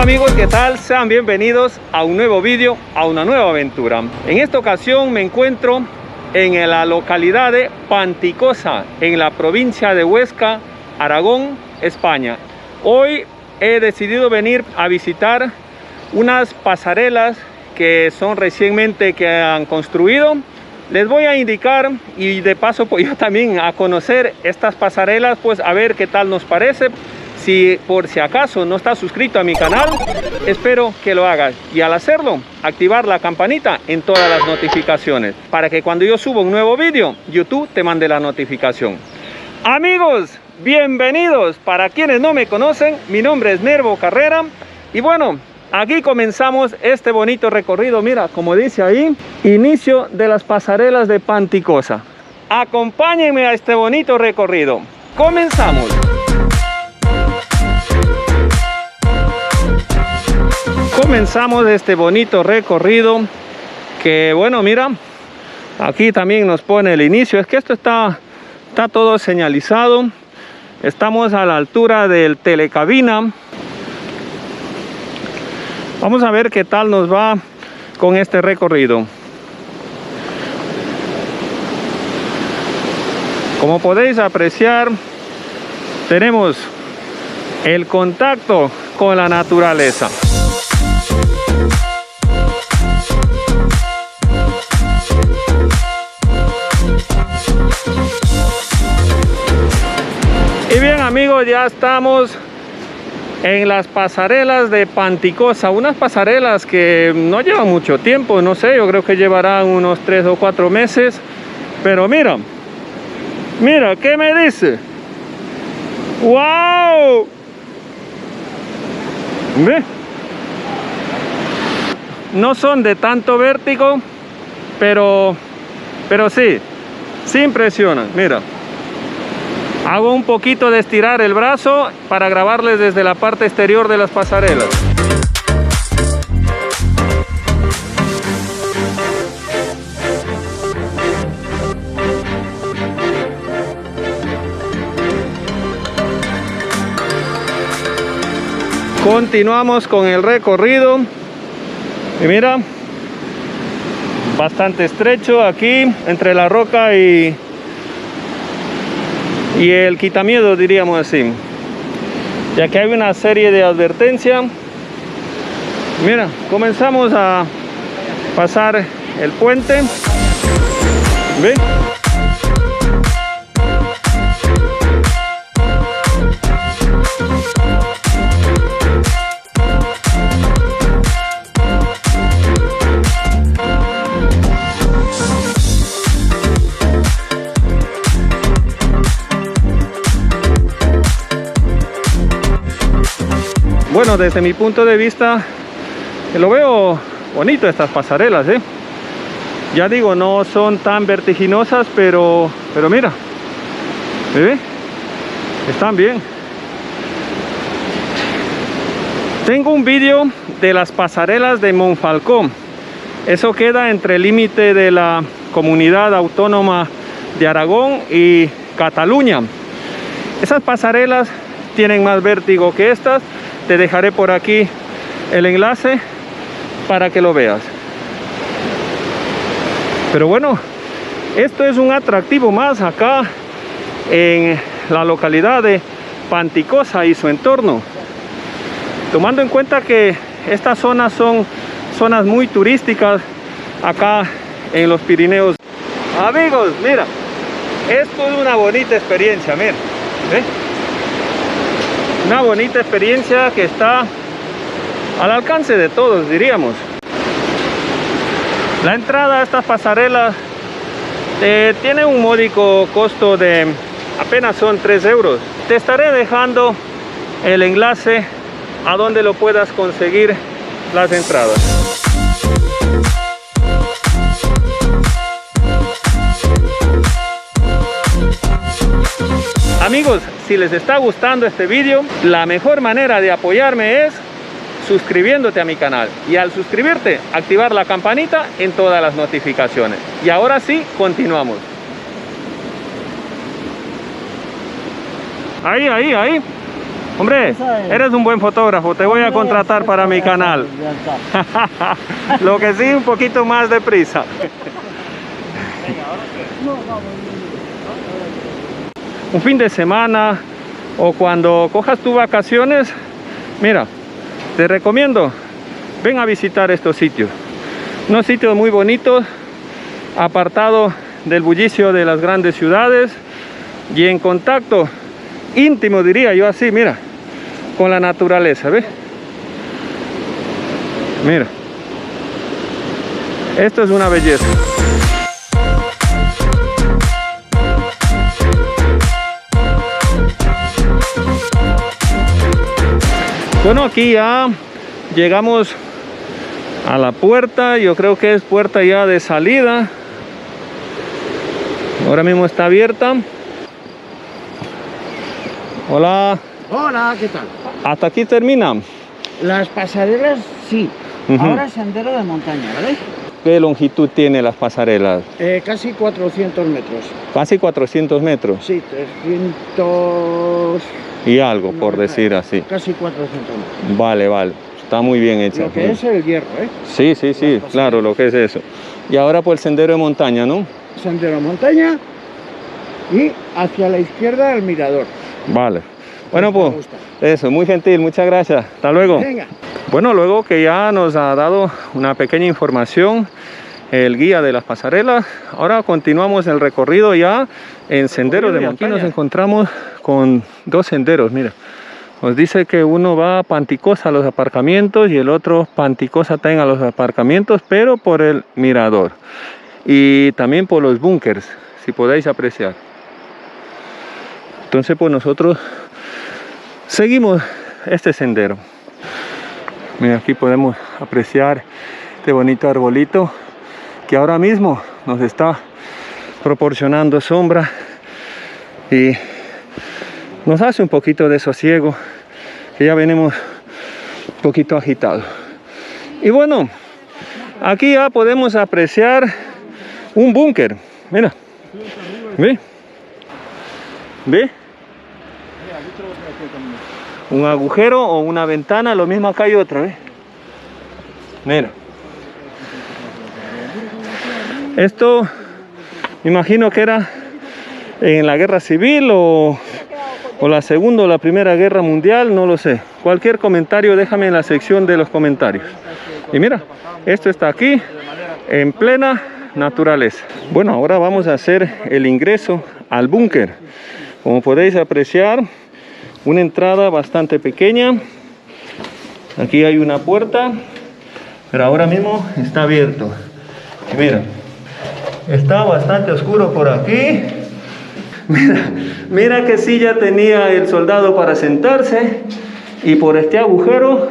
Hola amigos, ¿qué tal? Sean bienvenidos a un nuevo vídeo, a una nueva aventura. En esta ocasión me encuentro en la localidad de Panticosa, en la provincia de Huesca, Aragón, España. Hoy he decidido venir a visitar unas pasarelas que son recientemente que han construido. Les voy a indicar y de paso pues yo también a conocer estas pasarelas, pues a ver qué tal nos parece. Si por si acaso no estás suscrito a mi canal, espero que lo hagas y al hacerlo, activar la campanita en todas las notificaciones para que cuando yo suba un nuevo vídeo, YouTube te mande la notificación. Amigos, bienvenidos. Para quienes no me conocen, mi nombre es Nervo Carrera y bueno, aquí comenzamos este bonito recorrido. Mira, como dice ahí, inicio de las pasarelas de Panticosa. Acompáñenme a este bonito recorrido. Comenzamos. Comenzamos este bonito recorrido que bueno, mira, aquí también nos pone el inicio. Es que esto está todo señalizado. Estamos a la altura del telecabina. Vamos a ver qué tal nos va con este recorrido. Como podéis apreciar, tenemos el contacto con la naturaleza. Y bien amigos, ya estamos en las pasarelas de Panticosa, unas pasarelas que no llevan mucho tiempo, no sé, yo creo que llevarán unos 3 o 4 meses, pero mira, ¿qué me dice? ¡Wow! ¿Ve? No son de tanto vértigo, pero sí impresionan, mira. Hago un poquito de estirar el brazo para grabarles desde la parte exterior de las pasarelas. Continuamos con el recorrido. Y mira, bastante estrecho aquí entre la roca y el quitamiedo, diríamos así, ya que hay una serie de advertencias. Mira, comenzamos a pasar el puente. ¿Ve? Bueno, desde mi punto de vista, lo veo bonito estas pasarelas, ¿eh? Ya digo, no son tan vertiginosas, pero mira, ¿ve? Están bien. Tengo un vídeo de las pasarelas de Monfalcón. Eso queda entre el límite de la comunidad autónoma de Aragón y Cataluña. Esas pasarelas tienen más vértigo que estas. Te dejaré por aquí el enlace para que lo veas. Pero bueno, esto es un atractivo más acá en la localidad de Panticosa y su entorno. Tomando en cuenta que estas zonas son zonas muy turísticas acá en los Pirineos. Amigos, mira, esto es una bonita experiencia, mira, ¿eh? Una bonita experiencia que está al alcance de todos, diríamos. La entrada a estas pasarelas tiene un módico costo de apenas son 3 euros. Te estaré dejando el enlace a donde lo puedas conseguir las entradas. Amigos, si les está gustando este vídeo, la mejor manera de apoyarme es suscribiéndote a mi canal. Y al suscribirte, activar la campanita en todas las notificaciones. Y ahora sí, continuamos. Ahí. Hombre, eres un buen fotógrafo, te voy a contratar para mi canal. Lo que sí, un poquito más de prisa. Un fin de semana o cuando cojas tus vacaciones, mira, te recomiendo, ven a visitar estos sitios. Unos sitios muy bonitos, apartados del bullicio de las grandes ciudades y en contacto íntimo, diría yo así, mira, con la naturaleza, ¿ves? Mira, esto es una belleza. Bueno, aquí ya llegamos a la puerta, yo creo que es puerta ya de salida. Ahora mismo está abierta. Hola. Hola, ¿qué tal? ¿Hasta aquí termina? Las pasarelas, sí. Ahora sendero de montaña, ¿vale? ¿Qué longitud tiene las pasarelas? Casi 400 metros. Casi 400 metros. Sí, 300... Y algo, por decir así. Casi 400 metros. Vale, vale. Está muy bien hecha. Lo que es el hierro, ¿eh? Sí, sí, sí, claro, lo que es eso. Y ahora por el sendero de montaña, ¿no? Sendero de montaña y hacia la izquierda el mirador. Vale. Bueno, pues eso, muy gentil, muchas gracias. Hasta luego. Venga. Bueno, luego que ya nos ha dado una pequeña información el guía de las pasarelas, ahora continuamos el recorrido ya en senderos de montaña. Aquí nos encontramos con dos senderos, mira. Nos dice que uno va a Panticosa a los aparcamientos y el otro Panticosa también a los aparcamientos, pero por el mirador. Y también por los búnkers, si podéis apreciar. Entonces pues nosotros seguimos este sendero. Mira, aquí podemos apreciar este bonito arbolito que ahora mismo nos está proporcionando sombra y nos hace un poquito de sosiego, que ya venimos un poquito agitados. Y bueno, aquí ya podemos apreciar un búnker. Mira, ¿ve? ¿Ve? Un agujero o una ventana, lo mismo acá hay otra, ¿ve? Mira. Esto, me imagino que era en la guerra civil o la segunda o la primera guerra mundial, no lo sé. Cualquier comentario déjame en la sección de los comentarios. Y mira, esto está aquí en plena naturaleza. Bueno, ahora vamos a hacer el ingreso al búnker. Como podéis apreciar, una entrada bastante pequeña. Aquí hay una puerta, pero ahora mismo está abierto. Y mira, está bastante oscuro por aquí. Mira qué silla tenía el soldado para sentarse, y por este agujero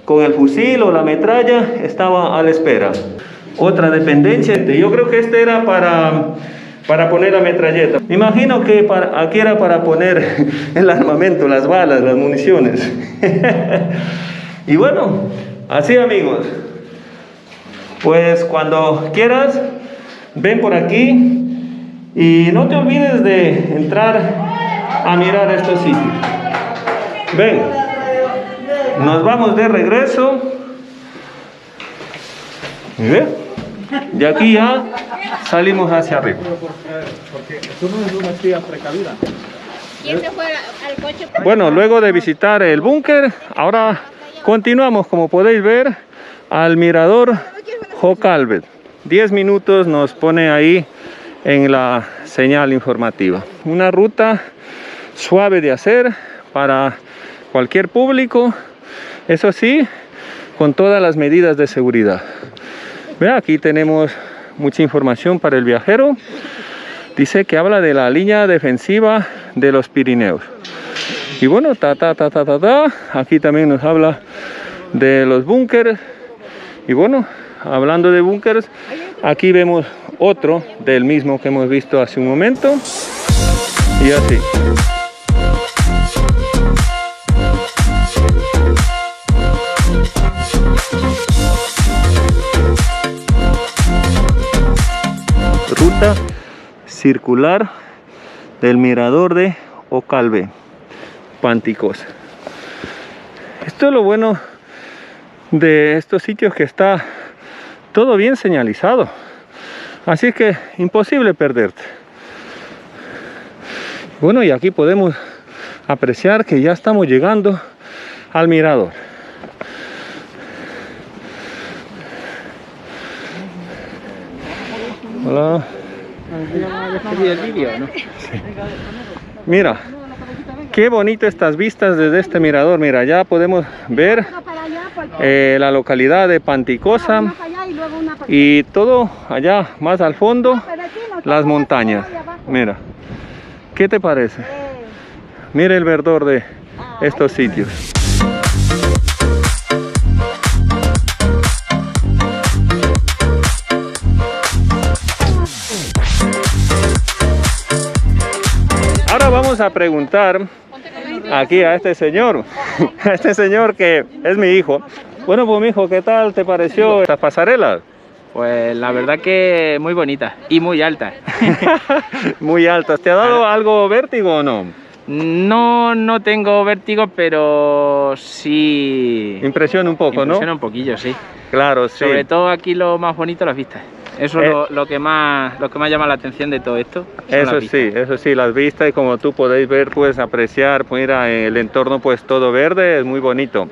con el fusil o la metralla estaba a la espera. Otra dependencia, yo creo que este era para poner la metralleta. Me imagino que aquí era para poner el armamento, las balas, las municiones. Y bueno, así amigos, pues cuando quieras ven por aquí y no te olvides de entrar a mirar estos sitios. Ven, nos vamos de regreso. ¿Ves? Y aquí ya salimos hacia arriba. Porque tú no eres una tía precavida. ¿Quién se fue al coche? Bueno, luego de visitar el búnker, ahora continuamos, como podéis ver, al mirador Jocalvet. 10 minutos nos pone ahí en la señal informativa. Una ruta suave de hacer para cualquier público, eso sí, con todas las medidas de seguridad. Ve, aquí tenemos mucha información para el viajero. Dice que habla de la línea defensiva de los Pirineos. Y bueno, aquí también nos habla de los búnkers. Y bueno, hablando de búnkers, aquí vemos otro del mismo que hemos visto hace un momento. Y así. Ruta circular del mirador de Jocalvet, Panticosa. Esto es lo bueno de estos sitios, que está todo bien señalizado. Así que imposible perderte. Bueno, y aquí podemos apreciar que ya estamos llegando al mirador. Hola. El vídeo, ¿no? Mira, qué bonito estas vistas desde este mirador. Mira, ya podemos ver la localidad de Panticosa y todo allá más al fondo, las montañas. Mira, ¿qué te parece? Mira el verdor de estos sitios. Ahora vamos a preguntar aquí a este señor, que es mi hijo. Bueno, pues mi hijo, ¿qué tal te pareció estas pasarelas? Pues la verdad que muy bonita y muy alta. Muy altas. ¿Te ha dado algo vértigo o no? No tengo vértigo, pero sí... Impresiona un poco, Impresiona ¿no? un poquillo, sí. Claro, sí. Sobre todo aquí lo más bonito, las vistas. Eso es lo que más llama la atención de todo esto. Eso sí, las vistas, y como tú podéis ver, pues apreciar, pues mira, el entorno pues todo verde, es muy bonito.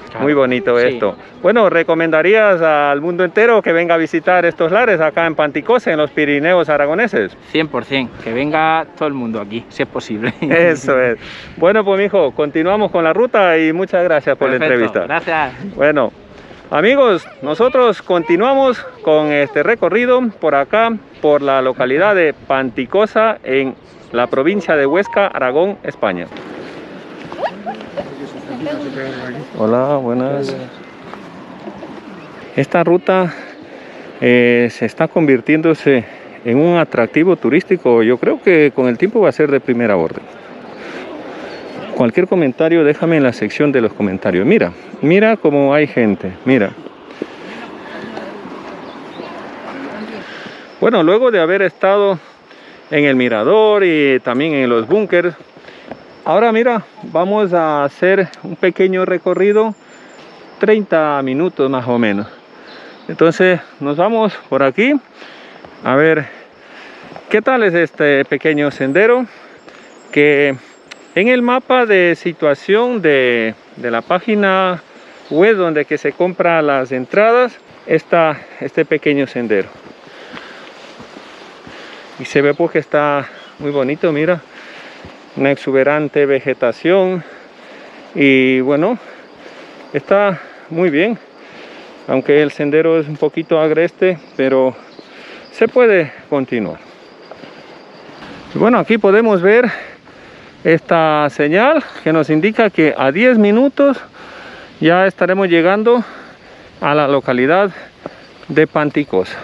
Claro, muy bonito sí. Esto. Bueno, ¿recomendarías al mundo entero que venga a visitar estos lares acá en Panticosa, en los Pirineos aragoneses? 100%, que venga todo el mundo aquí, si es posible. Eso es. Bueno, pues mijo, continuamos con la ruta y muchas gracias por Perfecto, la entrevista. Gracias. Bueno, amigos, nosotros continuamos con este recorrido por acá, por la localidad de Panticosa, en la provincia de Huesca, Aragón, España. Hola, buenas. Esta ruta se está convirtiéndose en un atractivo turístico. Yo creo que con el tiempo va a ser de primera orden. Cualquier comentario déjame en la sección de los comentarios. Mira cómo hay gente, mira. Bueno, luego de haber estado en el mirador y también en los búnkers, ahora mira, vamos a hacer un pequeño recorrido, 30 minutos más o menos. Entonces nos vamos por aquí a ver qué tal es este pequeño sendero, que en el mapa de situación de la página web donde que se compra las entradas está este pequeño sendero. Y se ve porque está muy bonito, mira. Una exuberante vegetación y bueno, está muy bien, aunque el sendero es un poquito agreste, pero se puede continuar. Y bueno, aquí podemos ver esta señal que nos indica que a 10 minutos ya estaremos llegando a la localidad de Panticosa.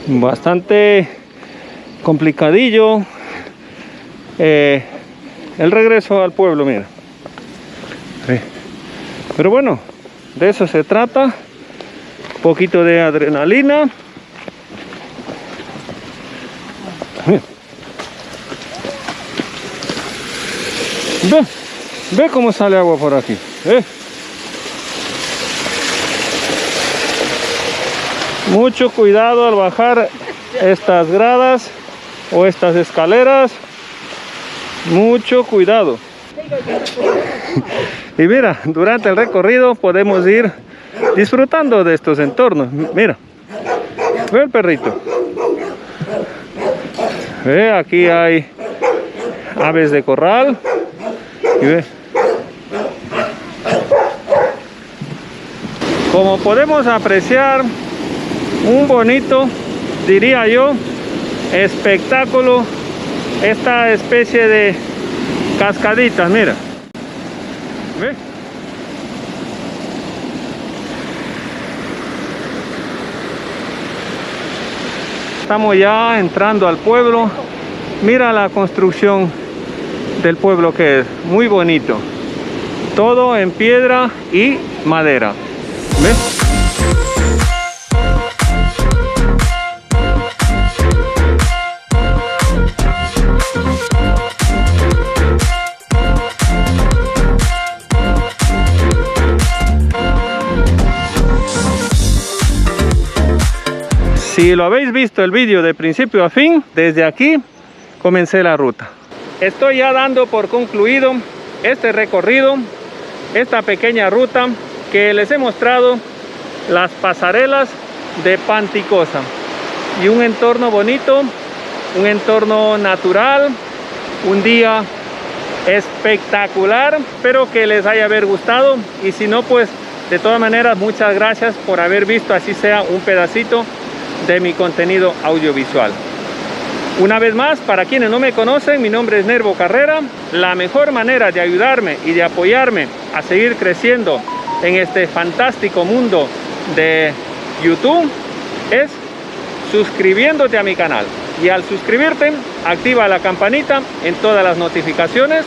Bastante complicadillo el regreso al pueblo, mira. Pero bueno, de eso se trata. Un poquito de adrenalina. Ve cómo sale agua por aquí. Mucho cuidado al bajar estas gradas o estas escaleras. Mucho cuidado. Y mira, durante el recorrido podemos ir disfrutando de estos entornos. Mira, ve el perrito. Ve, aquí hay aves de corral. Y ve. Como podemos apreciar, un bonito, diría yo, espectáculo, esta especie de cascaditas, mira. ¿Ve? Estamos ya entrando al pueblo. Mira la construcción del pueblo, que es muy bonito. Todo en piedra y madera. ¿Ves? Si lo habéis visto el vídeo de principio a fin, desde aquí comencé la ruta. Estoy ya dando por concluido este recorrido, esta pequeña ruta que les he mostrado, las pasarelas de Panticosa, y un entorno bonito, un entorno natural, un día espectacular. Espero que les haya gustado, y si no, pues de todas maneras muchas gracias por haber visto, así sea un pedacito de mi contenido audiovisual. Una vez más, para quienes no me conocen, mi nombre es Nervo Carrera. La mejor manera de ayudarme y de apoyarme a seguir creciendo en este fantástico mundo de YouTube es suscribiéndote a mi canal, y al suscribirte activa la campanita en todas las notificaciones.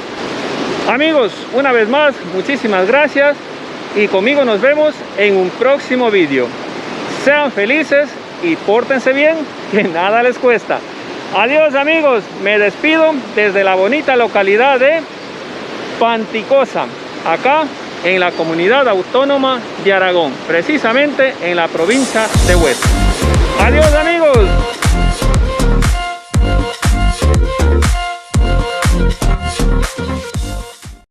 Amigos, una vez más muchísimas gracias, y conmigo nos vemos en un próximo vídeo. Sean felices y pórtense bien, que nada les cuesta. Adiós amigos, me despido desde la bonita localidad de Panticosa, acá en la comunidad autónoma de Aragón, precisamente en la provincia de Huesca. Adiós amigos.